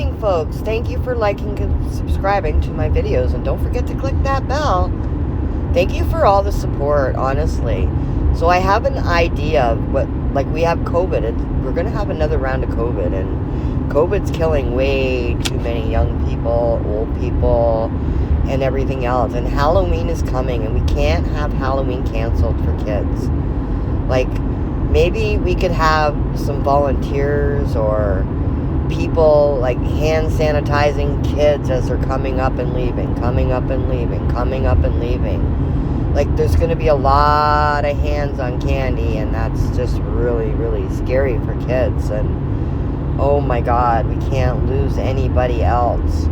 evening, folks. Thank you for liking and subscribing to my videos, and don't forget to click that bell. Thank you for all the support, honestly. So I have an idea of what, like, we have COVID. We're going to have another round of COVID, and COVID's killing way too many young people, old people, and everything else. And Halloween is coming, and we can't have Halloween canceled for kids. Like, maybe we could have some volunteers or people, like, hand sanitizing kids as they're coming up and leaving, coming up and leaving, coming up and leaving. Like, there's going to be a lot of hands on candy, and that's just really, really scary for kids. And, oh my God, we can't lose anybody else.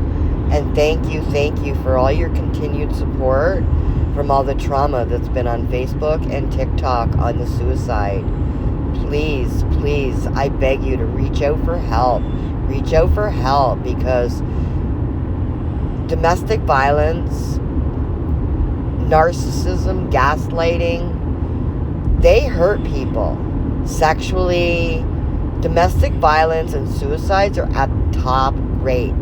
And thank you for all your continued support from all the trauma that's been on Facebook and TikTok on the suicide. Please, please, I beg you to reach out for help. Reach out for help, because domestic violence, narcissism, gaslighting, they hurt people sexually. Domestic violence and suicides are at top rate.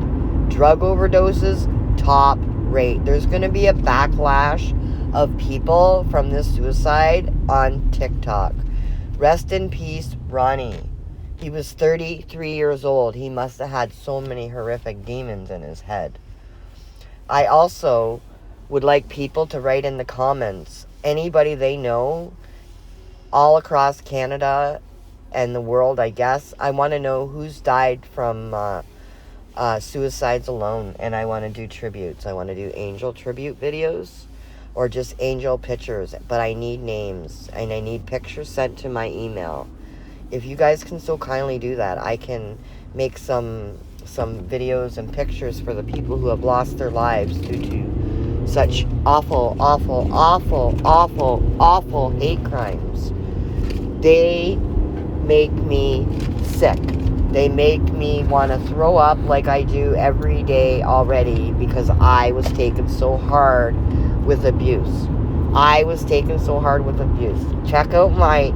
Drug overdoses, top rate. There's going to be a backlash of people from this suicide on TikTok. Rest in peace, Ronnie. He was 33 years old. He must have had so many horrific demons in his head. I also would like people to write in the comments, anybody they know all across Canada and the world, I guess. I want to know who's died from suicides alone, and I want to do tributes. I want to do angel tribute videos or just angel pictures, but I need names, and I need pictures sent to my email. If you guys can so kindly do that, I can make some videos and pictures for the people who have lost their lives due to such awful hate crimes. They make me sick. They make me want to throw up like I do every day already, because I was taken so hard with abuse. I was taken so hard with abuse. Check out my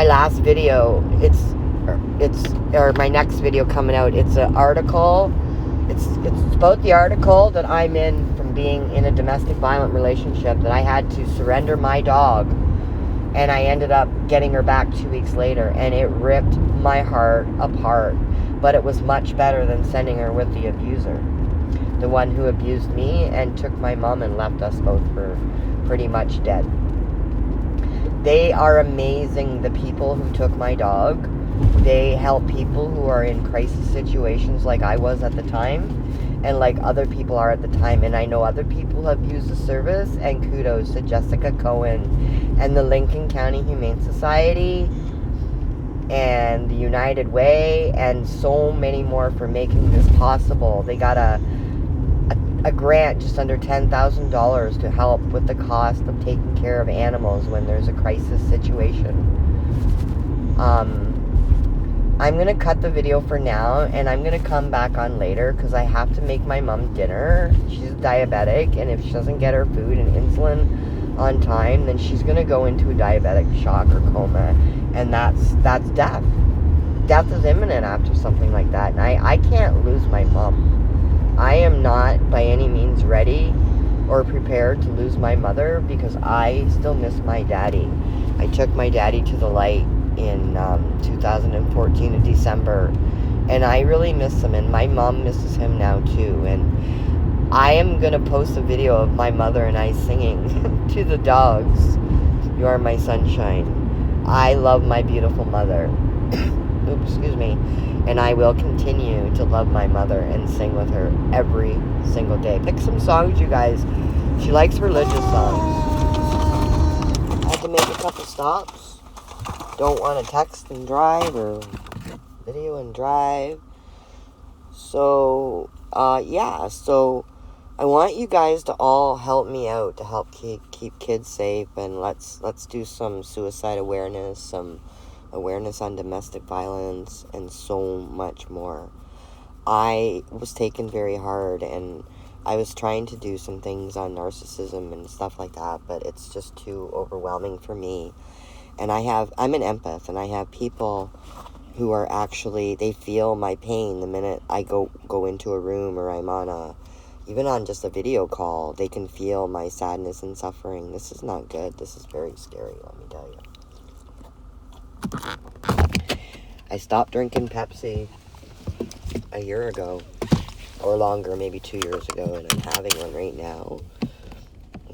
last video. Or my next video coming out. It's an article. It's about the article that I'm in from being in a domestic violent relationship, that I had to surrender my dog, and I ended up getting her back 2 weeks later, and it ripped my heart apart. But it was much better than sending her with the abuser, the one who abused me and took my mom and left us both for pretty much dead. They are amazing, the people who took my dog. They help people who are in crisis situations like I was at the time, and like other people are at the time. And I know other people have used the service, and kudos to Jessica Cohen and the Lincoln County Humane Society and the United Way and so many more for making this possible. They got a grant just under $10,000 to help with the cost of taking care of animals when there's a crisis situation. I'm going to cut the video for now, and I'm going to come back on later because I have to make my mom dinner. She's diabetic, and if she doesn't get her food and insulin on time, then she's going to go into a diabetic shock or coma, and that's death. Death is imminent after something like that, and I can't lose my mom. I am not by any means ready or prepared to lose my mother, because I still miss my daddy. I took my daddy to the light in 2014 in December, and I really miss him, and my mom misses him now too. And I am going to post a video of my mother and I singing to the dogs, "You Are My Sunshine." I love my beautiful mother. Oops, excuse me. And I will continue to love my mother and sing with her every single day. Pick some songs, you guys. She likes religious songs. I had to make a couple stops. Don't want to text and drive or video and drive. So, so I want you guys to all help me out to help keep kids safe, and let's do some suicide awareness, some awareness on domestic violence, and so much more. I was taken very hard, and I was trying to do some things on narcissism and stuff like that, but it's just too overwhelming for me. And I'm an empath, and I have people who are actually, they feel my pain the minute I go into a room, or I'm on even on just a video call. They can feel my sadness and suffering. This is not good. This is very scary, let me tell you. I stopped drinking Pepsi a year ago, or longer, maybe 2 years ago, and I'm having one right now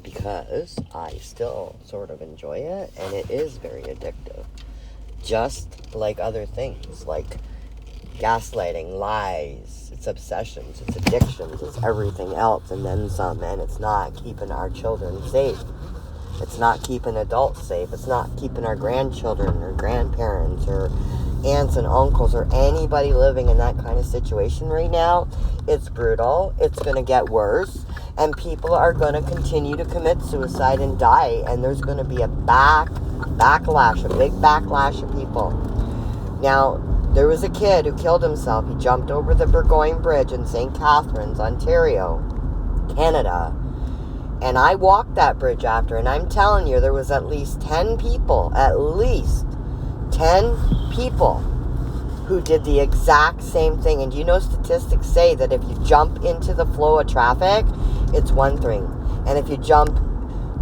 because I still sort of enjoy it, and it is very addictive. Just like other things, like gaslighting, lies, it's obsessions, it's addictions, it's everything else, and then some, and it's not keeping our children safe. It's not keeping adults safe. It's not keeping our grandchildren or grandparents or aunts and uncles or anybody living in that kind of situation right now. It's brutal. It's going to get worse. And people are going to continue to commit suicide and die. And there's going to be a backlash, a big backlash of people. Now, there was a kid who killed himself. He jumped over the Burgoyne Bridge in St. Catharines, Ontario, Canada. And I walked that bridge after, and I'm telling you, there was at least 10 people, who did the exact same thing. And you know, statistics say that if you jump into the flow of traffic, it's one thing. And if you jump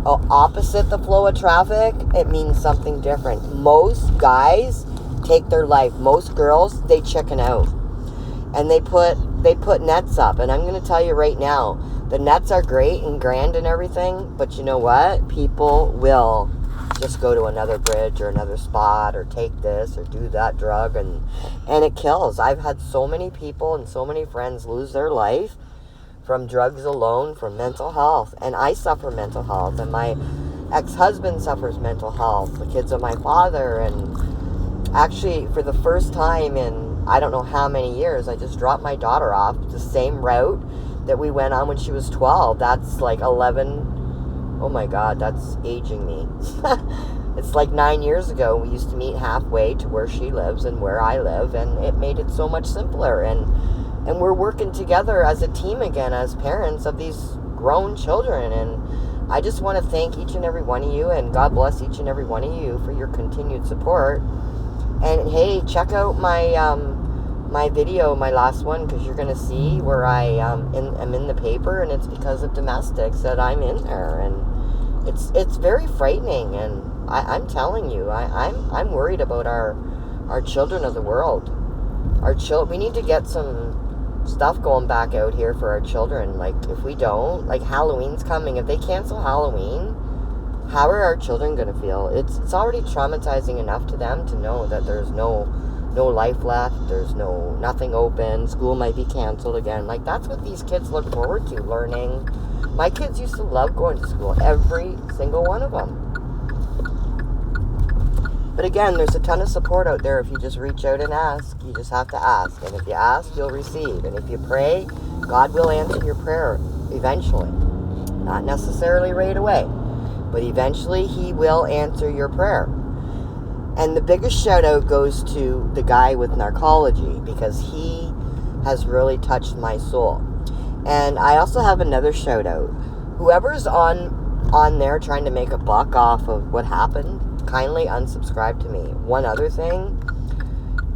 opposite the flow of traffic, it means something different. Most guys take their life. Most girls, they chicken out. And they put nets up. And I'm going to tell you right now, the nets are great and grand and everything, but you know what? People will just go to another bridge or another spot or take this or do that drug, and it kills. I've had so many people and so many friends lose their life from drugs alone, from mental health. And I suffer mental health, and my ex-husband suffers mental health, the kids of my father. And actually, for the first time in I don't know how many years, I just dropped my daughter off the same route that we went on when she was 12. That's like 11. Oh my God, that's aging me. It's like 9 years ago. We used to meet halfway to where she lives and where I live, and it made it so much simpler. And we're working together as a team again, as parents of these grown children. And I just want to thank each and every one of you, and God bless each and every one of you for your continued support. And hey, check out my video, my last one, because you're gonna see where I'm in the paper, and it's because of domestics that I'm in there, and it's very frightening. And I'm telling you, I'm worried about our children of the world. We need to get some stuff going back out here for our children. Like, if we don't, like, Halloween's coming. If they cancel Halloween, how are our children going to feel? It's already traumatizing enough to them to know that there's no life left, there's nothing open, school might be canceled again. Like, that's what these kids look forward to, learning. My kids used to love going to school, every single one of them. But again, there's a ton of support out there if you just reach out and ask. You just have to ask. And if you ask, you'll receive. And if you pray, God will answer your prayer eventually. Not necessarily right away, but eventually He will answer your prayer. And the biggest shout out goes to the guy with narcology, because he has really touched my soul. And I also have another shout out. Whoever's on there trying to make a buck off of what happened, kindly unsubscribe to me. One other thing,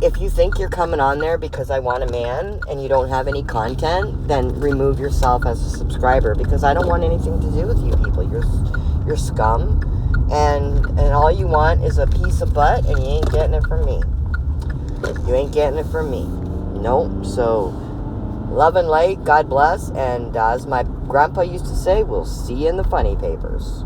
if you think you're coming on there because I want a man and you don't have any content, then remove yourself as a subscriber, because I don't want anything to do with you people. You're scum, and all you want is a piece of butt, and you ain't getting it from me. You ain't getting it from me. Nope. So, love and light, God bless, and as my grandpa used to say, we'll see you in the funny papers.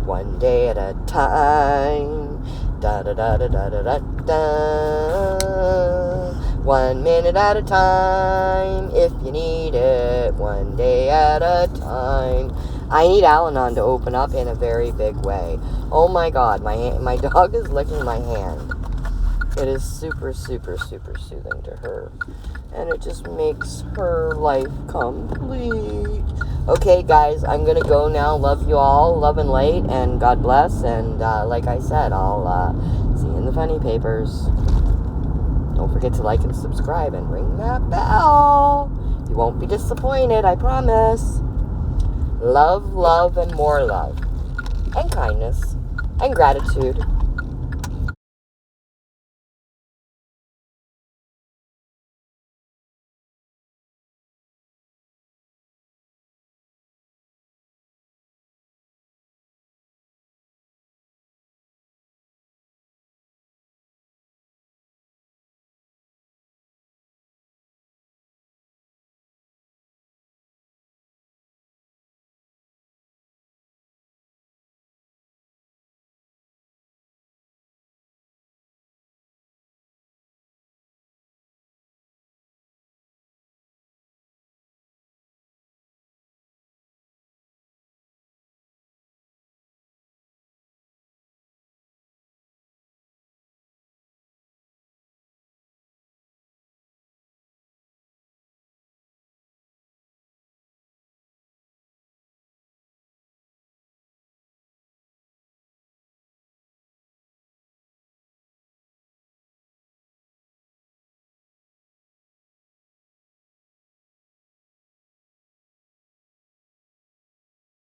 One day at a time, da-da-da-da-da-da-da. 1 minute at a time, if you need it, one day at a time. I need Al-Anon to open up in a very big way. Oh my God, my dog is licking my hand. It is super, super, super soothing to her. And it just makes her life complete. Okay, guys, I'm going to go now. Love you all. Love and light. And God bless. And like I said, I'll see you in the funny papers. Don't forget to like and subscribe and ring that bell. You won't be disappointed, I promise. Love, love, and more love. And kindness. And gratitude.